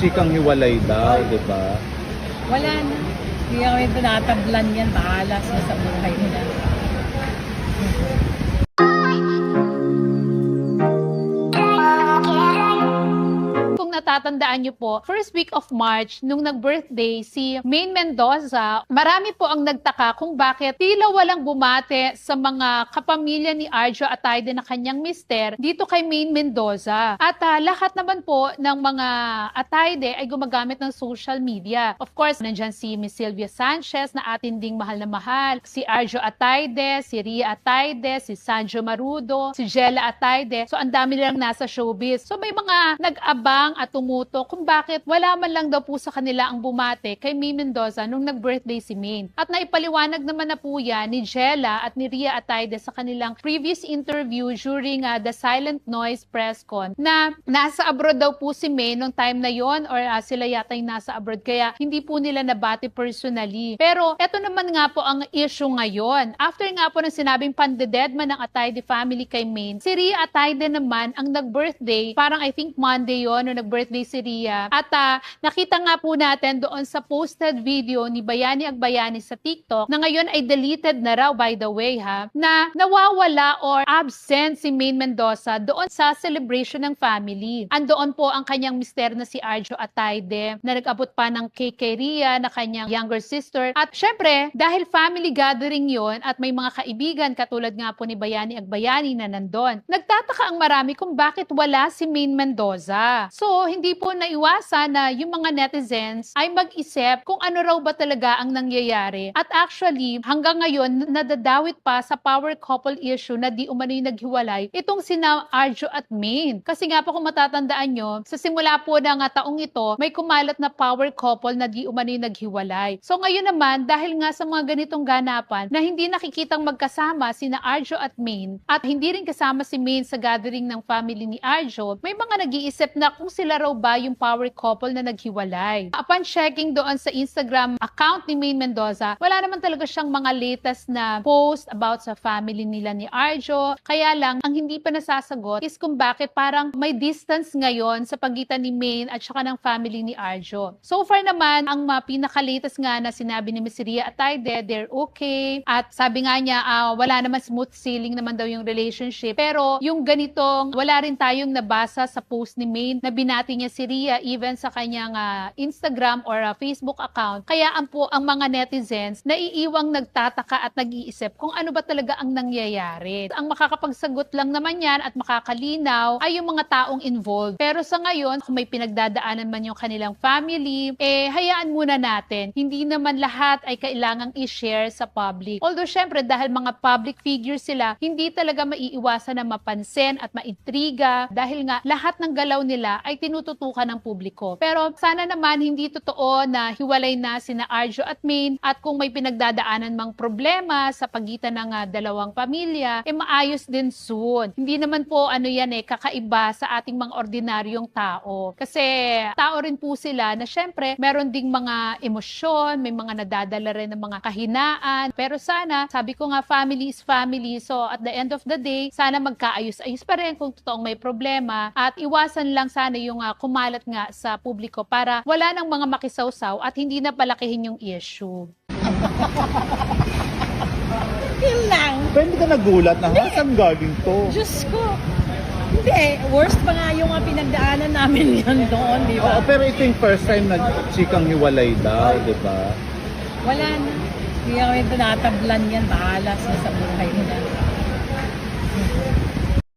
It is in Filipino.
chikang hiwalay daw, di ba? Wala na. Hindi kami tinatablan yan. Bahala sila sa buhay nila. Kung natatandaan niyo po, first week of March, nung nag-birthday si Maine Mendoza, marami po ang nagtaka kung bakit tila walang bumate sa mga kapamilya ni Arjo Atayde na kanyang mister dito kay Maine Mendoza. At lahat naman po ng mga Atayde ay gumagamit ng social media. Of course, nandyan si Miss Sylvia Sanchez na atin ding mahal na mahal, si Arjo Atayde, si Ria Atayde, si Sanjo Marudo, si Jella Atayde. So, ang dami nilang nasa showbiz. So, may mga nag-abang at tumuto kung bakit wala man lang daw po sa kanila ang bumate kay Maine Mendoza nung nag-birthday si Maine. At naipaliwanag naman na po yan ni Jella at ni Ria Atayde sa kanilang previous interview during the Silent Noise press con na nasa abroad daw po si Maine nung time na yon or sila yata yung nasa abroad kaya hindi po nila nabati personally. Pero eto naman nga po ang issue ngayon. After nga po ng sinabing pandededman ng Atayde family kay Maine, si Ria Atayde naman ang nag-birthday, parang I think Monday yon nung nag-birthday si Ria. At nakita nga po natin doon sa posted video ni Bayani Agbayani sa TikTok na ngayon ay deleted na raw by the way na nawawala or absent si Maine Mendoza doon sa celebration ng family. Andoon po ang kanyang mister na si Arjo Atayde na nag-abot pa ng cake kay Ria na kanyang younger sister. At syempre, dahil family gathering yon at may mga kaibigan katulad nga po ni Bayani Agbayani na nandun, nagtataka ang marami kung bakit wala si Maine Mendoza. So, hindi po naiwasan na yung mga netizens ay mag-isip kung ano raw ba talaga ang nangyayari. At actually, hanggang ngayon, nadadawit pa sa power couple issue na di umano'y naghiwalay itong sina Arjo at Maine. Kasi nga po kung matatandaan nyo, sa simula po ng taong ito, may kumalat na power couple na di umano'y naghiwalay. So ngayon naman, dahil nga sa mga ganitong ganapan na hindi nakikitang magkasama sina Arjo at Maine at hindi rin kasama si Maine sa gathering ng family ni Arjo, may mga nag-iisip na kung sila raw ba yung power couple na naghiwalay. Upon checking doon sa Instagram account ni Maine Mendoza, wala naman talaga siyang mga latest na post about sa family nila ni Arjo. Kaya lang, ang hindi pa nasasagot is kung bakit parang may distance ngayon sa pagitan ni Maine at saka ng family ni Arjo. So far naman, ang pinaka-latest nga na sinabi ni Miss Ria Atayde, they're okay. At sabi nga niya, wala naman smooth sailing naman daw yung relationship. Pero yung ganitong, wala rin tayong nabasa sa post ni Maine na binati niya si Ria even sa kanyang Instagram or Facebook account. Kaya ang mga netizens naiiwang nagtataka at nag-iisip kung ano ba talaga ang nangyayari. Ang makakapagsagot lang naman yan at makakalinaw ay yung mga taong involved. Pero sa ngayon, kung may pinagdadaanan man yung kanilang family, hayaan muna natin. Hindi naman lahat ay kailangang i-share sa public. Although syempre dahil mga public figures sila, hindi talaga maiiwasan na mapansin at maintriga dahil nga lahat ng galaw nila ay tinututukan ng publiko. Pero sana naman hindi totoo na hiwalay na sina Arjo at Maine at kung may pinagdadaanan mang problema sa pagitan ng dalawang pamilya, maayos din soon. Hindi naman po kakaiba sa ating mga ordinaryong tao. Kasi tao rin po sila na syempre meron ding mga emosyon, may mga nadadala rin ng mga kahinaan. Pero sana, sabi ko nga family is family. So at the end of the day, sana magkaayos-ayos pa rin kung totoong may problema at iwasan lang sana yung kumalat nga sa publiko para wala nang mga makisawsaw at hindi na palakihin yung issue. Yun lang. Pero hindi ka nagulat na, saan galing to? Diyos ko. Hindi, worst pa nga yung pinagdaanan namin yan doon, di ba? Oo, pero ito yung first time na chikang hiwalay daw, di ba? Wala na. Hindi kami tinatablan yan. Bahala sila sa buhay nila.